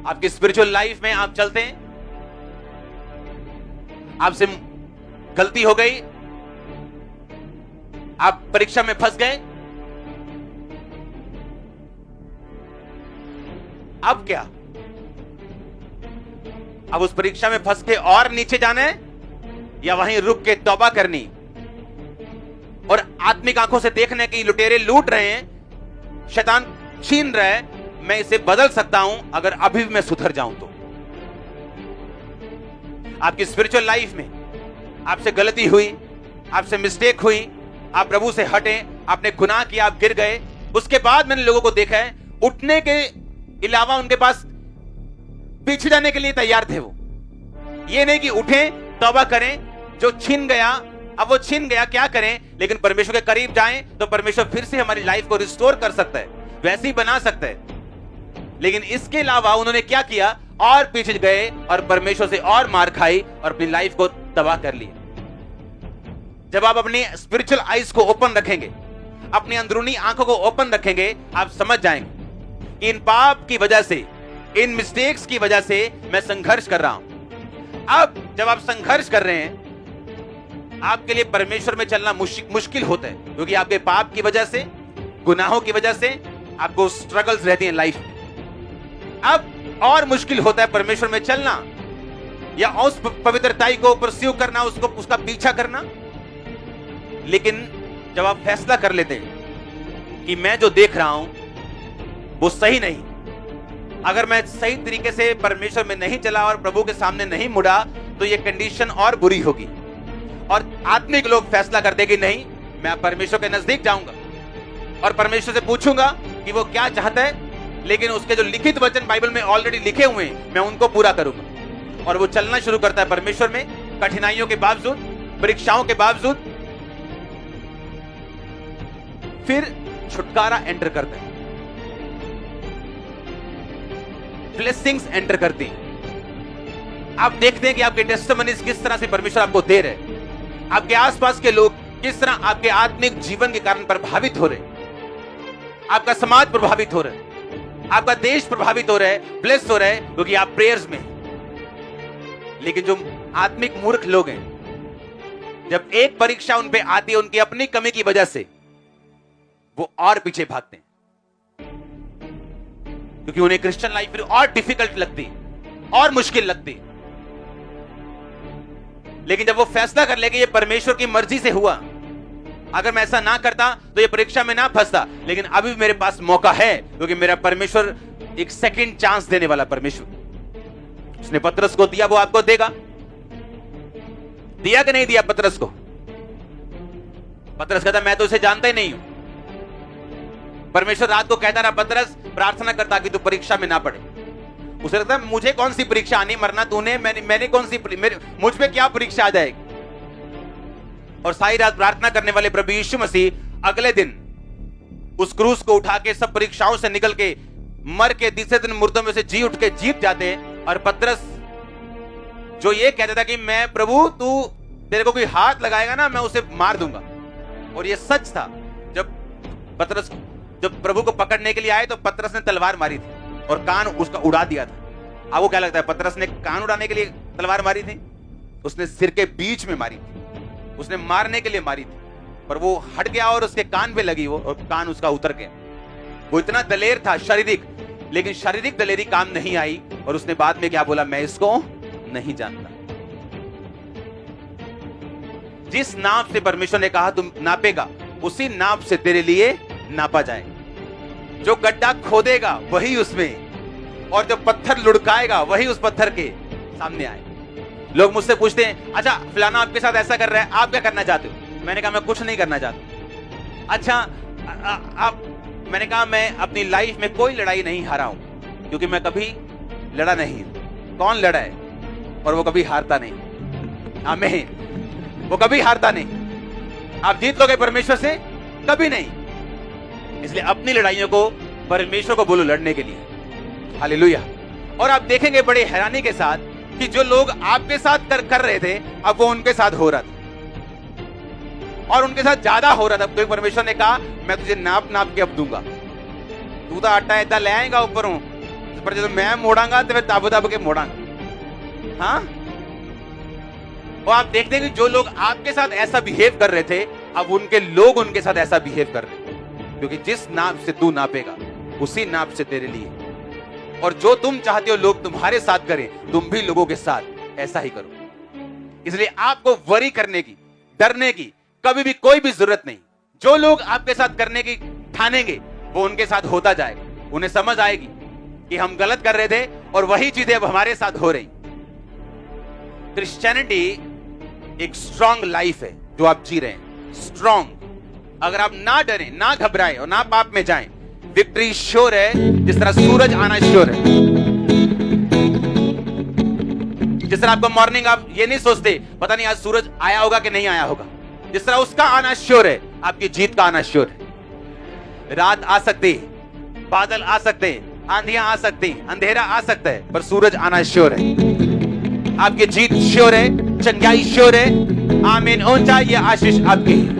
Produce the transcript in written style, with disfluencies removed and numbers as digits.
आपकी spiritual life में आप चलते हैं, आपसे गलती हो गई, आप परीक्षा में फंस गए, अब क्या? अब उस परीक्षा में फंस के और नीचे जाना है या वहीं रुक के तौबा करनी और आत्मिक आंखों से देखने की लुटेरे लूट रहे हैं, शैतान छीन रहा है, मैं इसे बदल सकता हूं अगर अभी भी मैं सुधर जाऊं तो। आपकी स्पिरिचुअल लाइफ में आपसे गलती हुई, आपसे मिस्टेक हुई, आप प्रभु से हटे, आपने गुनाह किया, आप गिर गए, उसके बाद मैंने लोगों को देखा है उठने के अलावा उनके पास पीछे जाने के लिए तैयार थे। वो ये नहीं कि उठें तौबा करें, जो छिन गया अब वो छिन गया, क्या करें, लेकिन परमेश्वर के करीब जाएं तो परमेश्वर फिर से हमारी लाइफ को रिस्टोर कर सकता है, वैसे ही बना सकता है। लेकिन इसके अलावा उन्होंने क्या किया, और पीछे गए और परमेश्वर से और मार खाई और अपनी लाइफ को तबाह कर लिया। जब आप अपनी स्पिरिचुअल आईज को ओपन रखेंगे, अपनी अंदरूनी आंखों को ओपन रखेंगे, आप समझ जाएंगे इन पाप की वजह से, इन मिस्टेक्स की वजह से मैं संघर्ष कर रहा हूं। अब जब आप संघर्ष कर रहे हैं, आपके लिए परमेश्वर में चलना मुश्किल होता है, क्योंकि आपके पाप की वजह से, गुनाहों की वजह से आपको स्ट्रगल्स रहती हैं लाइफ में। अब और मुश्किल होता है परमेश्वर में चलना या उस पवित्रताई को परस्यू करना, उसका पीछा करना। लेकिन जब आप फैसला कर लेते हैं कि मैं जो देख रहा हूं वो सही नहीं, अगर मैं सही तरीके से परमेश्वर में नहीं चला और प्रभु के सामने नहीं मुड़ा तो ये कंडीशन और बुरी होगी। और आत्मिक लोग फैसला करते कि नहीं, मैं परमेश्वर के नजदीक जाऊंगा और परमेश्वर से पूछूंगा कि वो क्या चाहता है, लेकिन उसके जो लिखित वचन बाइबल में ऑलरेडी लिखे हुए हैं मैं उनको पूरा करूंगा। और वो चलना शुरू करता है परमेश्वर में, कठिनाइयों के बावजूद, परीक्षाओं के बावजूद, फिर छुटकारा एंटर करता है, ब्लेसिंग्स एंटर करती हैं। आप देखते हैं कि आपके टेस्टिमनीज किस तरह से परमेश्वर आपको दे रहे हैं, आपके आसपास के लोग किस तरह आपके आत्मिक जीवन के कारण प्रभावित हो रहे हैं, आपका समाज प्रभावित हो रहा है, आपका देश प्रभावित हो रहा है, ब्लेस हो रहा है, क्योंकि आप प्रेयर्स में हैं। लेकिन जो आत्मिक मूर्ख लोग हैं, जब एक परीक्षा उन पे आती है उनकी अपनी कमी की वजह से, वो और पीछे भागते हैं, क्योंकि उन्हें क्रिश्चियन लाइफ फिर और डिफिकल्ट लगती है, और मुश्किल लगती है। लेकिन जब वो फैसला कर ले कि ये परमेश्वर की मर्जी से हुआ, अगर मैं ऐसा ना करता तो ये परीक्षा में ना फंसता, लेकिन अभी मेरे पास मौका है, क्योंकि मेरा परमेश्वर एक सेकंड चांस देने वाला परमेश्वर। उसने पतरस को दिया, वो आपको देगा। दिया कि नहीं दिया पतरस को? पतरस कहता मैं तो उसे जानता ही नहीं हूं। परमेश्वर रात को कहता रहा, पतरस प्रार्थना करता कि तू परीक्षा में ना पड़े। उसे लगता है मुझे कौन सी परीक्षा आनी, मरना तूने, मैंने कौन सी, मुझ पे क्या परीक्षा आ जाएगी। और सारी रात प्रार्थना करने वाले प्रभु यीशु मसीह अगले दिन उस क्रूस को उठा के सब परीक्षाओं से निकल के मर के तीसरे दिन मुर्दों में से जी उठ के जीत जाते हैं। और पतरस जो ये कहता था कि मैं प्रभु तू तेरे को कोई हाथ लगाएगा ना मैं उसे मार दूंगा, और ये सच था। जब प्रभु को पकड़ने के लिए आए तो पतरस ने तलवार मारी थी और कान उसका उड़ा दिया था। आपको क्या लगता है पतरस ने कान उड़ाने के लिए तलवार मारी थी? उसने सिर के बीच में मारी थी, उसने मारने के लिए मारी थी, पर वो हट गया और उसके कान पे लगी वो, और कान उसका उतर गया। वो इतना दलेर था शारीरिक, लेकिन शारीरिक दलेरी काम नहीं आई, और उसने बाद में क्या बोला, मैं इसको नहीं जानता। जिस नाप से परमेश्वर ने कहा तुम नापेगा, उसी नाप से तेरे लिए नापा जाए। जो गड्ढा खोदेगा वही उसमें, और जो पत्थर लुढ़काएगा वही उस पत्थर के सामने आए। लोग मुझसे पूछते हैं अच्छा फलाना आपके साथ ऐसा कर रहा है, आप क्या करना चाहते हो? मैंने कहा मैं कुछ नहीं करना चाहता। अच्छा आप, मैंने कहा मैं अपनी लाइफ में कोई लड़ाई नहीं हारा हूं, क्योंकि मैं कभी लड़ा नहीं। कौन लड़ा है? और वो कभी हारता नहीं। आमीन। वो कभी हारता नहीं। आप जीत लोगे परमेश्वर से? कभी नहीं। इसलिए अपनी लड़ाइयों को परमेश्वर को बोलो लड़ने के लिए। हालेलुया। और आप देखेंगे बड़े हैरानी के साथ कि जो लोग आपके साथ कर रहे थे, अब वो उनके साथ हो रहा था, और उनके साथ ज्यादा हो रहा था। तो परमेश्वर ने कहा मैं तुझे नाप नाप के अब दूंगा, तू तो आटा ऐसा ले आएगा ऊपरों, पर जो मैं मोड़ांगा तो मैं दाबो दाबो के मोड़ांगा। हाँ, और आप देखते हैं कि जो लोग आपके साथ ऐसा बिहेव कर रहे थे, अब उनके लोग उनके साथ ऐसा बिहेव कर रहे हैं, क्योंकि जिस नाप से तू नापेगा उसी नाप से तेरे लिए। और जो तुम चाहते हो लोग तुम्हारे साथ करें, तुम भी लोगों के साथ ऐसा ही करो। इसलिए आपको वरी करने की, डरने की कभी भी कोई भी जरूरत नहीं। जो लोग आपके साथ करने की ठानेंगे वो उनके साथ होता जाएगा। उन्हें समझ आएगी कि हम गलत कर रहे थे और वही चीजें अब हमारे साथ हो रही। क्रिश्चियनिटी एक स्ट्रॉन्ग लाइफ है जो आप जी रहे हैं, स्ट्रॉन्ग। अगर आप ना डरें, ना घबराएं और ना पाप में जाएं, विक्ट्री श्योर है। जिस तरह सूरज आना श्योर है, जिस तरह आपको मॉर्निंग आप ये नहीं सोचते पता नहीं आज सूरज आया होगा कि नहीं आया होगा, जिस तरह उसका आना श्योर है, आपकी जीत का आना श्योर है। रात आ सकती है, बादल आ सकते हैं, आंधियां आ सकती हैं, अंधेरा आ सकता है, पर सूरज आना श्योर है। आपकी जीत श्योर है, चंगाई श्योर है। आमीन। ऊंचा ये आशीष आपकी।